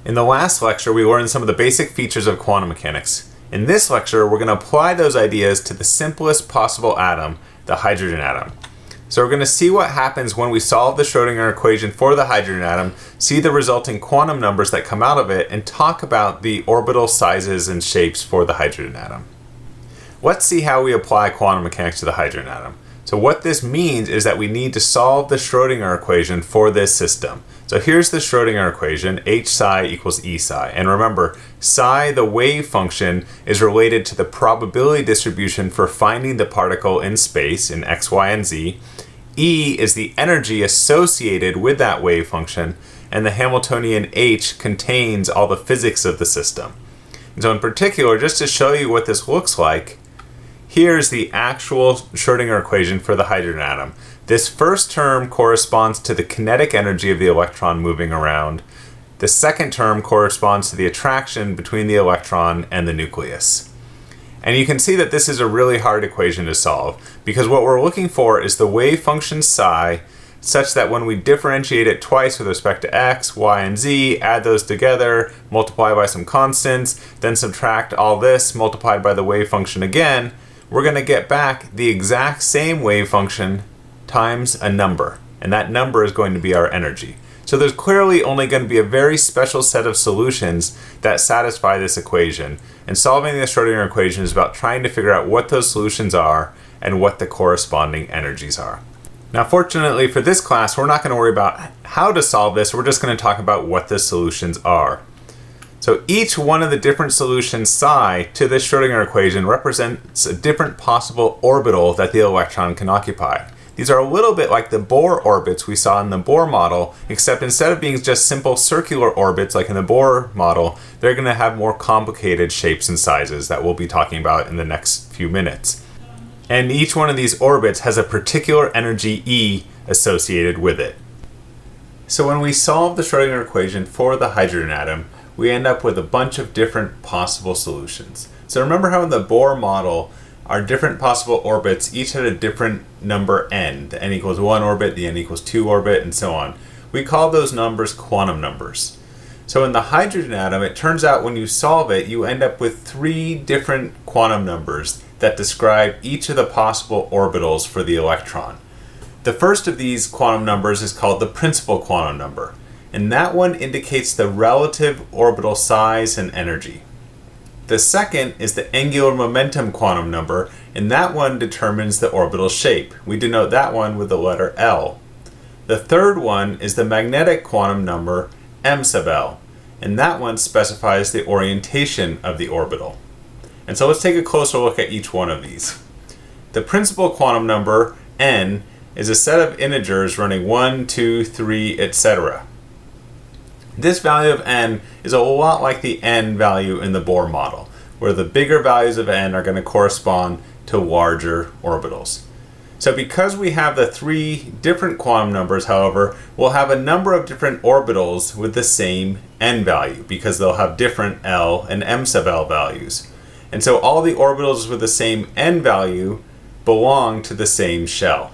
In the last lecture, we learned some of the basic features of quantum mechanics. In this lecture, we're going to apply those ideas to the simplest possible atom, the hydrogen atom. So we're going to see what happens when we solve the Schrodinger equation for the hydrogen atom, see the resulting quantum numbers that come out of it, and talk about the orbital sizes and shapes for the hydrogen atom. Let's see how we apply quantum mechanics to the hydrogen atom. So what this means is that we need to solve the Schrodinger equation for this system. So here's the Schrodinger equation, h psi equals E psi. And remember, psi, the wave function, is related to the probability distribution for finding the particle in space in x, y, and z. E is the energy associated with that wave function, and the Hamiltonian h contains all the physics of the system. And so in particular, just to show you what this looks like, here's the actual Schrodinger equation for the hydrogen atom. This first term corresponds to the kinetic energy of the electron moving around. The second term corresponds to the attraction between the electron and the nucleus. And you can see that this is a really hard equation to solve, because what we're looking for is the wave function psi, such that when we differentiate it twice with respect to x, y, and z, add those together, multiply by some constants, then subtract all this multiplied by the wave function again, we're going to get back the exact same wave function times a number, and that number is going to be our energy. So there's clearly only going to be a very special set of solutions that satisfy this equation, and solving the Schrodinger equation is about trying to figure out what those solutions are and what the corresponding energies are. Now fortunately for this class, we're not going to worry about how to solve this, we're just going to talk about what the solutions are. So each one of the different solutions psi to this Schrodinger equation represents a different possible orbital that the electron can occupy. These are a little bit like the Bohr orbits we saw in the Bohr model, except instead of being just simple circular orbits like in the Bohr model, they're going to have more complicated shapes and sizes that we'll be talking about in the next few minutes. And each one of these orbits has a particular energy E associated with it. So when we solve the Schrodinger equation for the hydrogen atom, we end up with a bunch of different possible solutions. So remember how in the Bohr model, our different possible orbits each had a different number n. The n equals 1 orbit, the n equals 2 orbit, and so on. We call those numbers quantum numbers. So in the hydrogen atom, it turns out when you solve it, you end up with 3 different quantum numbers that describe each of the possible orbitals for the electron. The first of these quantum numbers is called the principal quantum number, and that one indicates the relative orbital size and energy. The second is the angular momentum quantum number, and that one determines the orbital shape. We denote that one with the letter L. The third one is the magnetic quantum number m sub L, and that one specifies the orientation of the orbital. And so let's take a closer look at each one of these. The principal quantum number, n, is a set of integers running 1, 2, 3, etc. This value of n is a lot like the n value in the Bohr model, where the bigger values of n are going to correspond to larger orbitals. So because we have the 3 different quantum numbers, however, we'll have a number of different orbitals with the same n value, because they'll have different L and m sub L values. And so all the orbitals with the same n value belong to the same shell.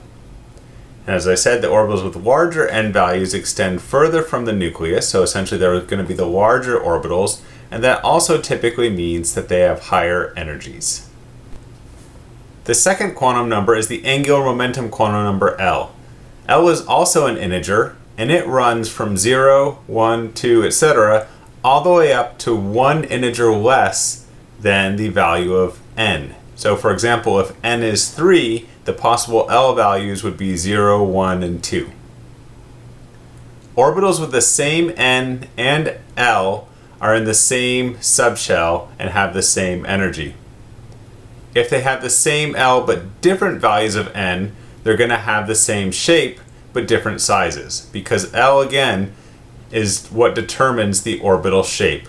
And as I said, the orbitals with larger n values extend further from the nucleus, so essentially they're going to be the larger orbitals, and that also typically means that they have higher energies. The second quantum number is the angular momentum quantum number L. L is also an integer, and it runs from 0, 1, 2, etc., all the way up to one integer less than the value of n. So for example, if n is 3, the possible L values would be 0, 1, and 2. Orbitals with the same n and L are in the same subshell and have the same energy. If they have the same L but different values of n, they're going to have the same shape but different sizes, because L again is what determines the orbital shape.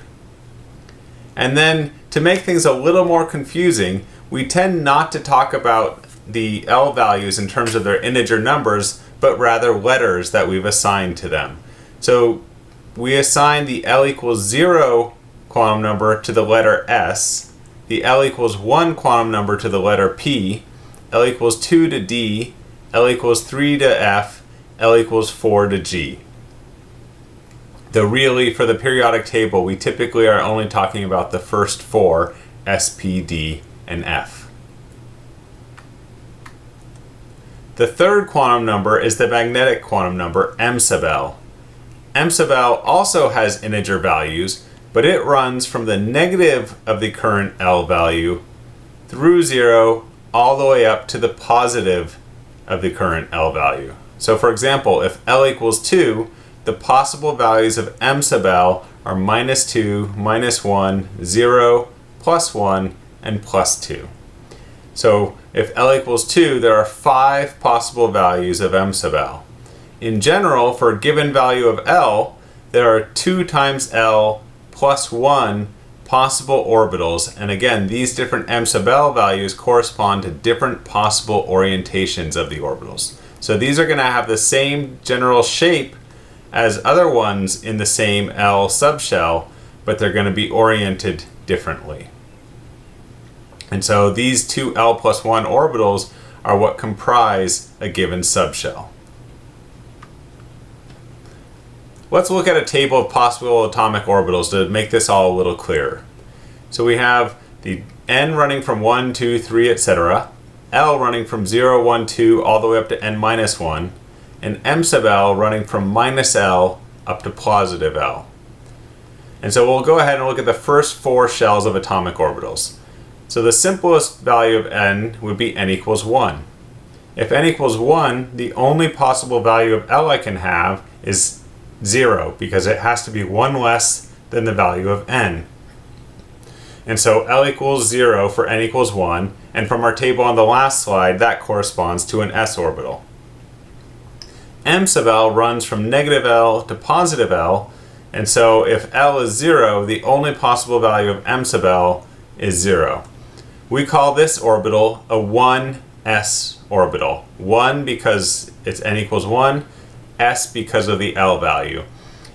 And then to make things a little more confusing, we tend not to talk about the L values in terms of their integer numbers, but rather letters that we've assigned to them. So we assign the L equals 0 quantum number to the letter S, the L equals 1 quantum number to the letter P, L equals 2 to D, L equals 3 to F, L equals 4 to G. Though really, for the periodic table, we typically are only talking about the first four, S, P, D, and F. The third quantum number is the magnetic quantum number, m sub L. M sub L also has integer values, but it runs from the negative of the current L value through 0 all the way up to the positive of the current L value. So for example, if L equals 2, the possible values of m sub L are -2, -1, 0, +1, and +2. So if L equals 2, there are 5 possible values of m sub L. In general, for a given value of L, there are 2 times L plus 1 possible orbitals, and again, these different m sub L values correspond to different possible orientations of the orbitals. So these are going to have the same general shape as other ones in the same L subshell, but they're going to be oriented differently. And so these two L plus 1 orbitals are what comprise a given subshell. Let's look at a table of possible atomic orbitals to make this all a little clearer. So we have the n running from 1, 2, 3, etc., L running from 0, 1, 2 all the way up to n minus 1, and m sub L running from -L up to positive L. And so we'll go ahead and look at the first 4 shells of atomic orbitals. So the simplest value of n would be n equals 1. If n equals 1, the only possible value of L I can have is 0, because it has to be 1 less than the value of n. And so L equals 0 for n equals 1, and from our table on the last slide, that corresponds to an s orbital. M sub L runs from -L to positive L, and so if L is 0, the only possible value of m sub L is 0. We call this orbital a 1s orbital. 1 because it's n equals 1, s because of the L value.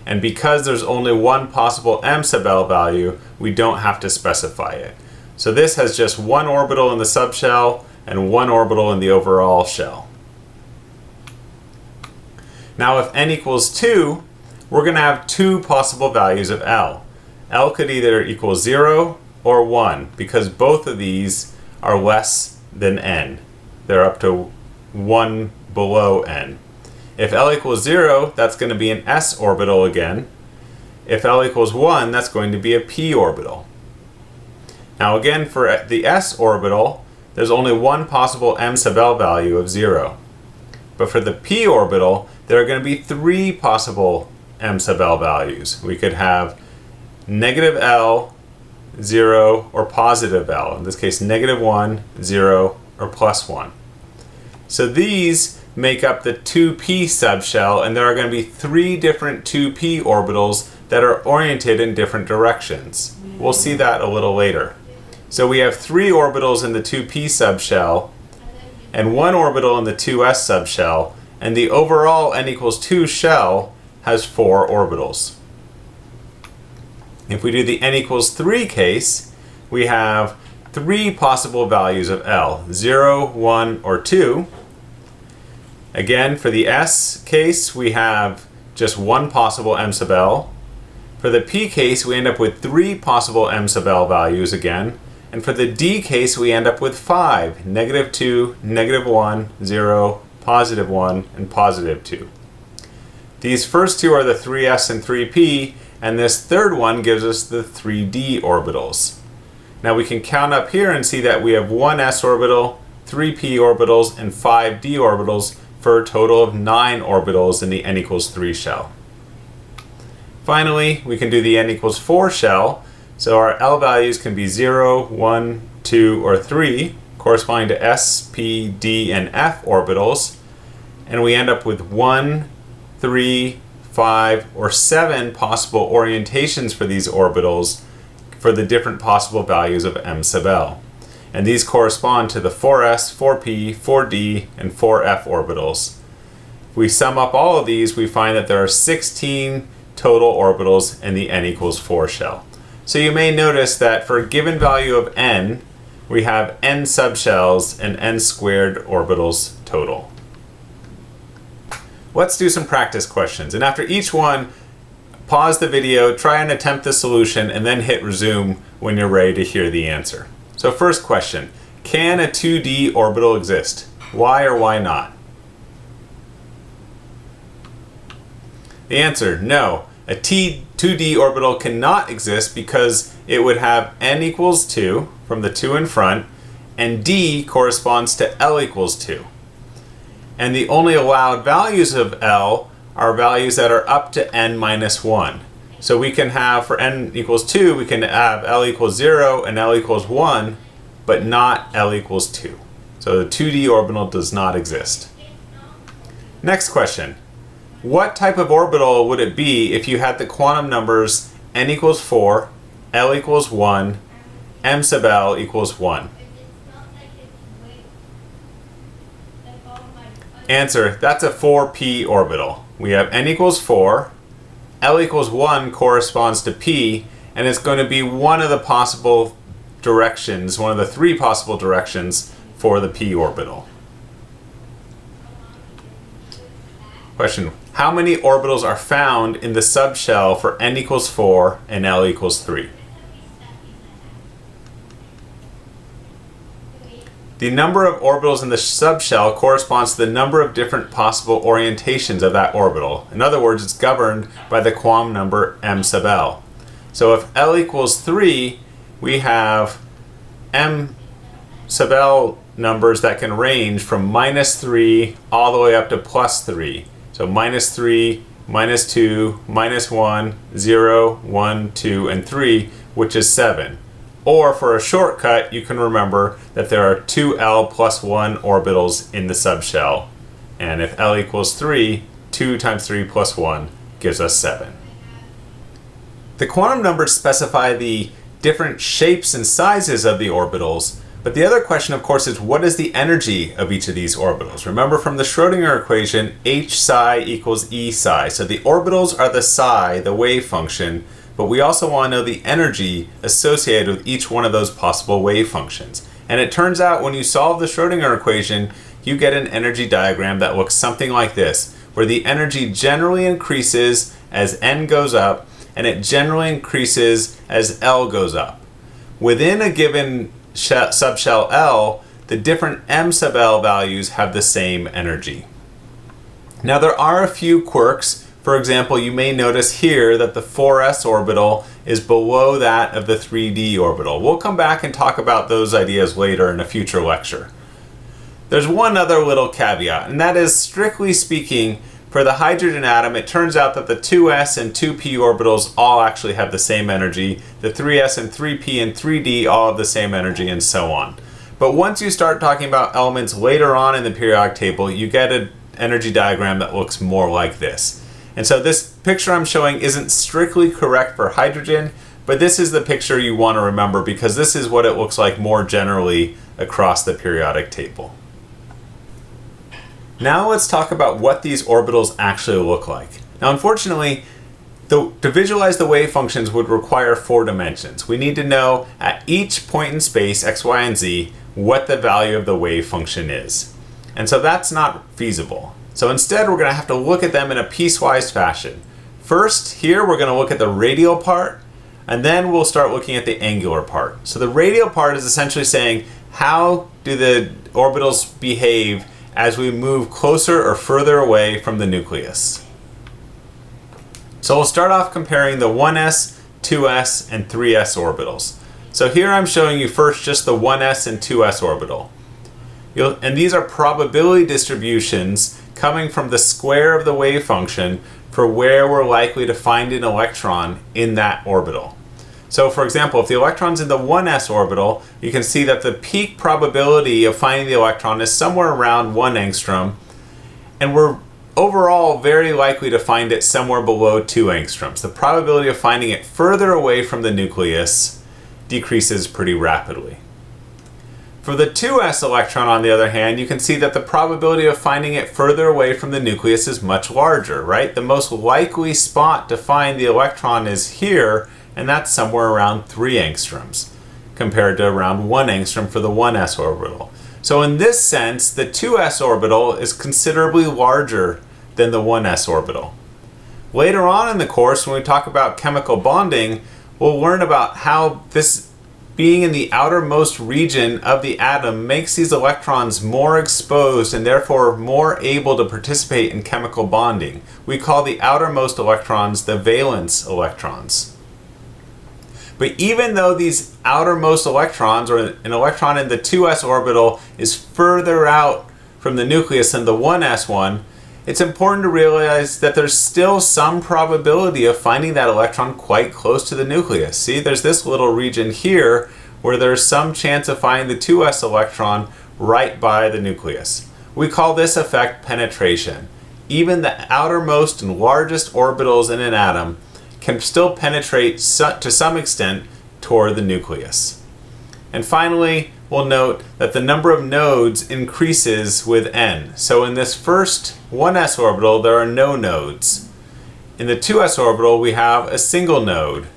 And because there's only one possible m sub L value, we don't have to specify it. So this has just one orbital in the subshell and one orbital in the overall shell. Now if n equals 2, we're going to have 2 possible values of L. L could either equal 0 or 1, because both of these are less than n. They're up to 1 below n. If L equals 0, that's going to be an s orbital again. If L equals 1, that's going to be a p orbital. Now again, for the s orbital, there's only one possible m sub L value of 0. But for the p orbital, there are going to be 3 possible m sub L values. We could have -L, 0, or positive L. In this case, -1, 0, or +1. So these make up the 2p subshell, and there are going to be 3 different 2p orbitals that are oriented in different directions. We'll see that a little later. So we have 3 orbitals in the 2p subshell and 1 orbital in the 2s subshell, and the overall n equals 2 shell has 4 orbitals. If we do the n equals 3 case, we have 3 possible values of L, 0, 1, or 2. Again, for the S case, we have just 1 possible m sub L. For the P case, we end up with 3 possible m sub L values again. And for the D case, we end up with 5, -2, -1, 0, +1, and +2. These first 2 are the 3s and 3p, and this third one gives us the 3d orbitals. Now we can count up here and see that we have 1 s orbital, 3 p orbitals, and 5 d orbitals, for a total of 9 orbitals in the n equals 3 shell. Finally, we can do the n equals 4 shell, so our L values can be 0, 1, 2, or 3, corresponding to s, p, d, and f orbitals, and we end up with 1, 3, 5, or 7 possible orientations for these orbitals for the different possible values of m sub L. And these correspond to the 4s, 4p, 4d, and 4f orbitals. If we sum up all of these, we find that there are 16 total orbitals in the n equals 4 shell. So you may notice that for a given value of n, we have n subshells and n squared orbitals total. Let's do some practice questions. And after each one, pause the video, try and attempt the solution, and then hit resume when you're ready to hear the answer. So first question, can a 2D orbital exist? Why or why not? The answer, no. A 2D orbital cannot exist because it would have n equals 2 from the 2 in front, and d corresponds to L equals 2. And the only allowed values of L are values that are up to n minus 1. So we can have, for n equals 2, we can have L equals 0 and L equals 1, but not L equals 2. So the 2D orbital does not exist. Next question. What type of orbital would it be if you had the quantum numbers n equals 4, L equals 1, m sub L equals 1? Answer, that's a 4p orbital. We have n equals 4, L equals 1 corresponds to p, and it's going to be one of the possible directions, one of the three possible directions for the p orbital. Question, how many orbitals are found in the subshell for n equals 4 and L equals 3? The number of orbitals in the subshell corresponds to the number of different possible orientations of that orbital. In other words, it's governed by the quantum number m sub L. So if L equals 3, we have m sub L numbers that can range from -3 all the way up to +3. So -3, -2, -1, 0, 1, 2, and 3, which is 7. Or for a shortcut, you can remember that there are 2L plus 1 orbitals in the subshell. And if L equals 3, 2 times 3 plus 1 gives us 7. The quantum numbers specify the different shapes and sizes of the orbitals, but the other question, of course, is what is the energy of each of these orbitals? Remember from the Schrodinger equation, H psi equals E psi. So the orbitals are the psi, the wave function, but we also want to know the energy associated with each one of those possible wave functions. And it turns out when you solve the Schrodinger equation, you get an energy diagram that looks something like this, where the energy generally increases as n goes up, and it generally increases as L goes up. Within a given subshell L, the different m sub L values have the same energy. Now there are a few quirks. For example, you may notice here that the 4s orbital is below that of the 3d orbital. We'll come back and talk about those ideas later in a future lecture. There's one other little caveat, and that is, strictly speaking, for the hydrogen atom, it turns out that the 2s and 2p orbitals all actually have the same energy. The 3s and 3p and 3d all have the same energy, and so on. But once you start talking about elements later on in the periodic table, you get an energy diagram that looks more like this. And so this picture I'm showing isn't strictly correct for hydrogen, but this is the picture you want to remember because this is what it looks like more generally across the periodic table. Now let's talk about what these orbitals actually look like. Now unfortunately, to visualize the wave functions would require 4 dimensions. We need to know at each point in space, x, y, and z, what the value of the wave function is. And so that's not feasible. So instead, we're going to have to look at them in a piecewise fashion. First, here we're going to look at the radial part, and then we'll start looking at the angular part. So the radial part is essentially saying, how do the orbitals behave as we move closer or further away from the nucleus? So we'll start off comparing the 1s, 2s, and 3s orbitals. So here I'm showing you first just the 1s and 2s orbital. And these are probability distributions coming from the square of the wave function for where we're likely to find an electron in that orbital. So for example, if the electron's in the 1s orbital, you can see that the peak probability of finding the electron is somewhere around 1 angstrom, and we're overall very likely to find it somewhere below 2 angstroms. The probability of finding it further away from the nucleus decreases pretty rapidly. For the 2s electron, on the other hand, you can see that the probability of finding it further away from the nucleus is much larger, right? The most likely spot to find the electron is here, and that's somewhere around 3 angstroms, compared to around 1 angstrom for the 1s orbital. So in this sense, the 2s orbital is considerably larger than the 1s orbital. Later on in the course, when we talk about chemical bonding, we'll learn about how this being in the outermost region of the atom makes these electrons more exposed and therefore more able to participate in chemical bonding. We call the outermost electrons the valence electrons. But even though these outermost electrons, or an electron in the 2s orbital, is further out from the nucleus than the 1s one, it's important to realize that there's still some probability of finding that electron quite close to the nucleus. See, there's this little region here where there's some chance of finding the 2s electron right by the nucleus. We call this effect penetration. Even the outermost and largest orbitals in an atom can still penetrate to some extent toward the nucleus. And finally, we'll note that the number of nodes increases with n. So in this first 1s orbital, there are no nodes. In the 2s orbital, we have a single node.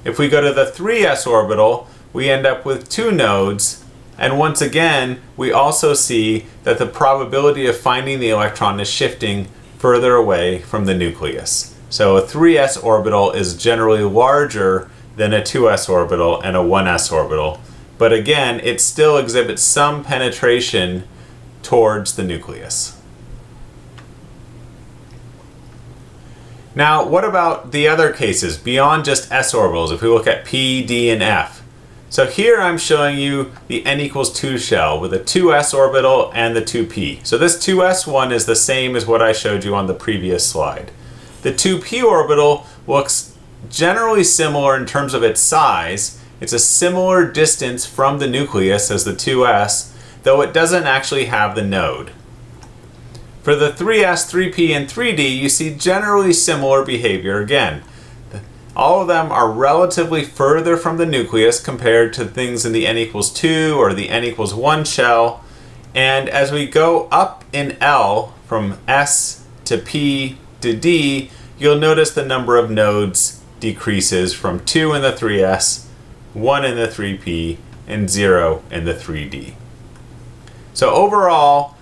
If we go to the 3s orbital, we end up with 2 nodes. And once again, we also see that the probability of finding the electron is shifting further away from the nucleus. So a 3s orbital is generally larger than a 2s orbital and a 1s orbital. But again, it still exhibits some penetration towards the nucleus. Now, what about the other cases beyond just s orbitals, if we look at p, d, and f? So here I'm showing you the n equals 2 shell with a 2s orbital and the 2p. So this 2s one is the same as what I showed you on the previous slide. The 2p orbital looks generally similar in terms of its size. It's a similar distance from the nucleus as the 2s, though it doesn't actually have the node. For the 3s, 3p, and 3d, you see generally similar behavior again. All of them are relatively further from the nucleus compared to things in the n equals 2 or the n equals 1 shell. And as we go up in L from s to p to d, you'll notice the number of nodes decreases from 2 in the 3s, 1 in the 3p, and 0 in the 3d. So overall,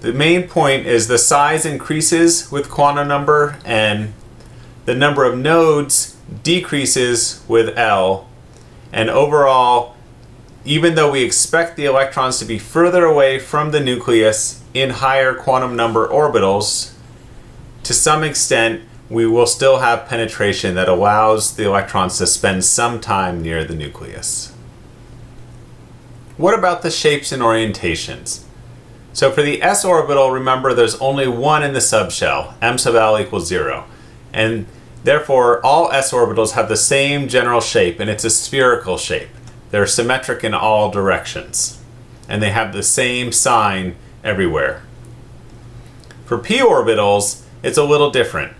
the main point is the size increases with quantum number and the number of nodes decreases with L. And overall, even though we expect the electrons to be further away from the nucleus in higher quantum number orbitals, to some extent, we will still have penetration that allows the electrons to spend some time near the nucleus. What about the shapes and orientations? So for the s orbital, remember there's only one in the subshell, m sub l equals 0. And therefore, all s orbitals have the same general shape, and it's a spherical shape. They're symmetric in all directions, and they have the same sign everywhere. For p orbitals, it's a little different.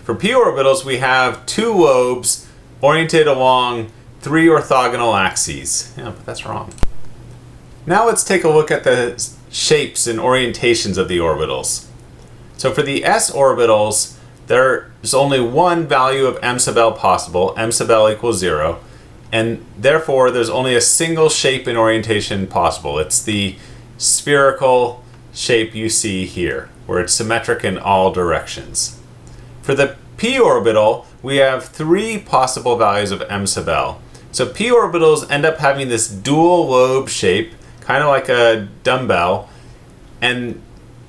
For p orbitals, we have 2 lobes oriented along 3 orthogonal axes. Yeah, but that's wrong. Now let's take a look at the shapes and orientations of the orbitals. So for the s orbitals, there's only one value of m sub l possible, m sub l equals 0, and therefore there's only a single shape and orientation possible. It's the spherical shape you see here, where it's symmetric in all directions. For the p orbital, we have 3 possible values of m sub l. So p orbitals end up having this dual lobe shape, kind of like a dumbbell, and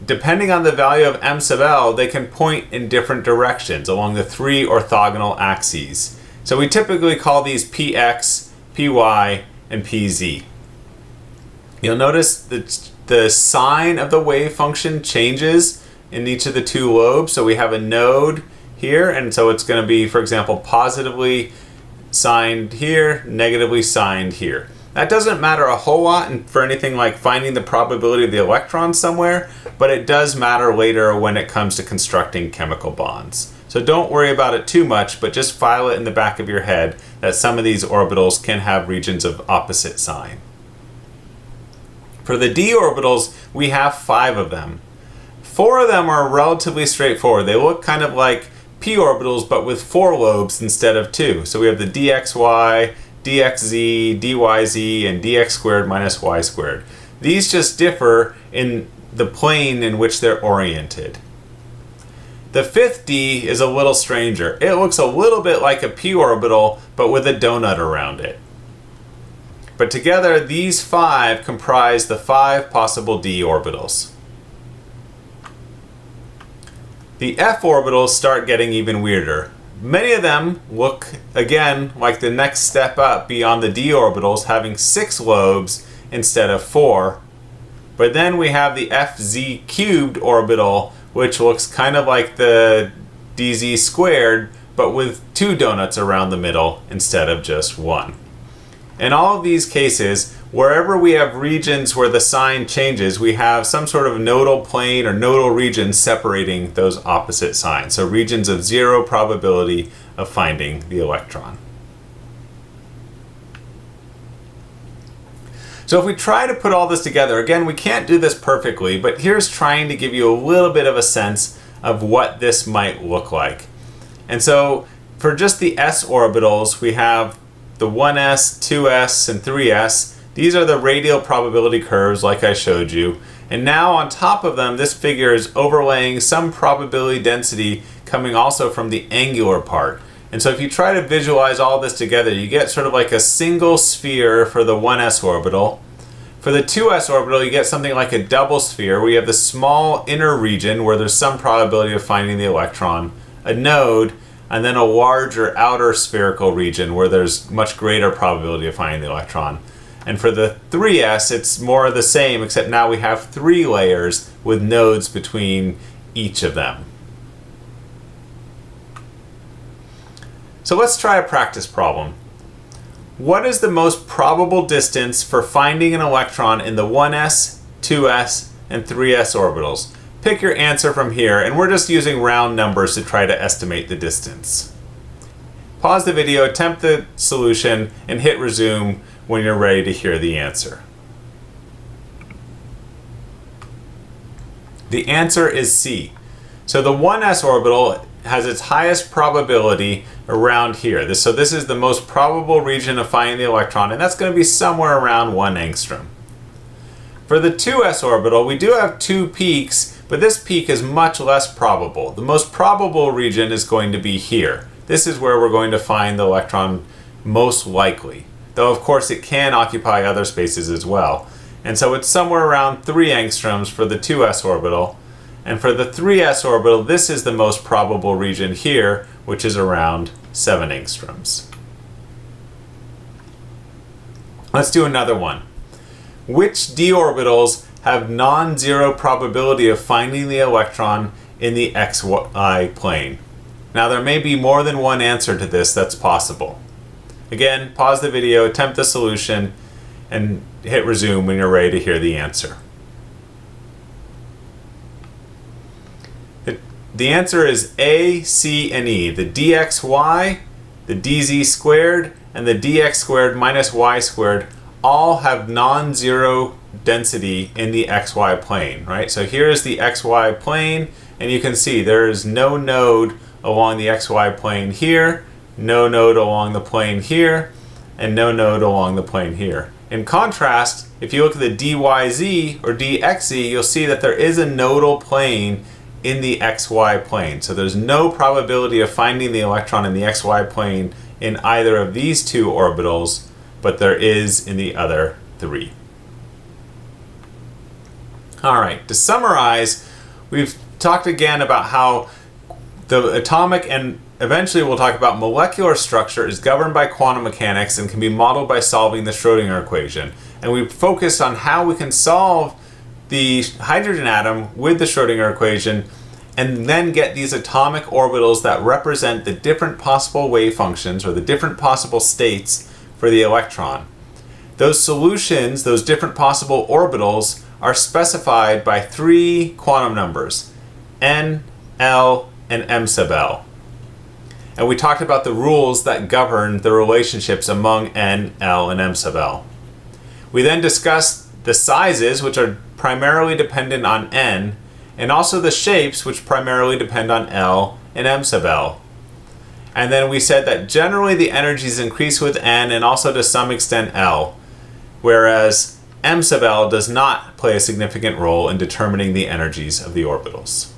depending on the value of m sub l, they can point in different directions along the 3 orthogonal axes. So we typically call these px, py, and pz. You'll notice that the sign of the wave function changes in each of the 2 lobes. So we have a node here, and so it's going to be, for example, positively signed here, negatively signed here. That doesn't matter a whole lot for anything like finding the probability of the electron somewhere, but it does matter later when it comes to constructing chemical bonds. So don't worry about it too much, but just file it in the back of your head that some of these orbitals can have regions of opposite sign. For the d orbitals, we have 5 of them. 4 of them are relatively straightforward. They look kind of like p orbitals, but with 4 lobes instead of 2. So we have the dxy, dxz, dyz, and dx squared minus y squared. These just differ in the plane in which they're oriented. The fifth d is a little stranger. It looks a little bit like a p orbital, but with a donut around it. But together, these 5 comprise the 5 possible d orbitals. The f orbitals start getting even weirder. Many of them look, again, like the next step up beyond the d orbitals, having 6 lobes instead of 4. But then we have the fz cubed orbital, which looks kind of like the dz squared, but with 2 donuts around the middle instead of just 1. In all of these cases, wherever we have regions where the sign changes, we have some sort of nodal plane or nodal region separating those opposite signs. So regions of 0 probability of finding the electron. So if we try to put all this together, again, we can't do this perfectly, but here's trying to give you a little bit of a sense of what this might look like. And so for just the s orbitals, we have the 1s, 2s, and 3s. These are the radial probability curves like I showed you. And now on top of them, this figure is overlaying some probability density coming also from the angular part. And so if you try to visualize all this together, you get sort of like a single sphere for the 1s orbital. For the 2s orbital, you get something like a double sphere where you have the small inner region where there's some probability of finding the electron, a node, and then a larger outer spherical region where there's much greater probability of finding the electron. And for the 3s, it's more of the same, except now we have 3 layers with nodes between each of them. So let's try a practice problem. What is the most probable distance for finding an electron in the 1s, 2s, and 3s orbitals? Pick your answer from here, and we're just using round numbers to try to estimate the distance. Pause the video, attempt the solution, and hit resume when you're ready to hear the answer. The answer is C. So the 1s orbital has its highest probability around here. So this is the most probable region of finding the electron, and that's going to be somewhere around 1 angstrom. For the 2s orbital, we do have 2 peaks, but this peak is much less probable. The most probable region is going to be here. This is where we're going to find the electron most likely, though of course it can occupy other spaces as well. And so it's somewhere around 3 angstroms for the 2s orbital. And for the 3s orbital, this is the most probable region here, which is around 7 angstroms. Let's do another one. Which d orbitals have non-zero probability of finding the electron in the xy plane? Now there may be more than one answer to this that's possible. Again, pause the video, attempt the solution, and hit resume when you're ready to hear the answer. The answer is A, C, and E. The dxy, the dz squared, and the dx squared minus y squared all have non-zero density in the xy plane, right? So here is the xy plane, and you can see there is no node along the xy plane here, no node along the plane here, and no node along the plane here. In contrast, if you look at the dyz or dxz, you'll see that there is a nodal plane in the xy plane. So there's no probability of finding the electron in the xy plane in either of these 2 orbitals, but there is in the other 3. All right, to summarize, we've talked again about how the atomic and eventually we'll talk about molecular structure is governed by quantum mechanics and can be modeled by solving the Schrodinger equation. And we've focused on how we can solve the hydrogen atom with the Schrodinger equation and then get these atomic orbitals that represent the different possible wave functions or the different possible states for the electron. Those solutions, those different possible orbitals, are specified by 3 quantum numbers, n, l, and m sub l. And we talked about the rules that govern the relationships among n, l, and m sub l. We then discussed the sizes, which are primarily dependent on n, and also the shapes, which primarily depend on l and m sub l. And then we said that generally the energies increase with n and also to some extent l, whereas m sub l does not play a significant role in determining the energies of the orbitals.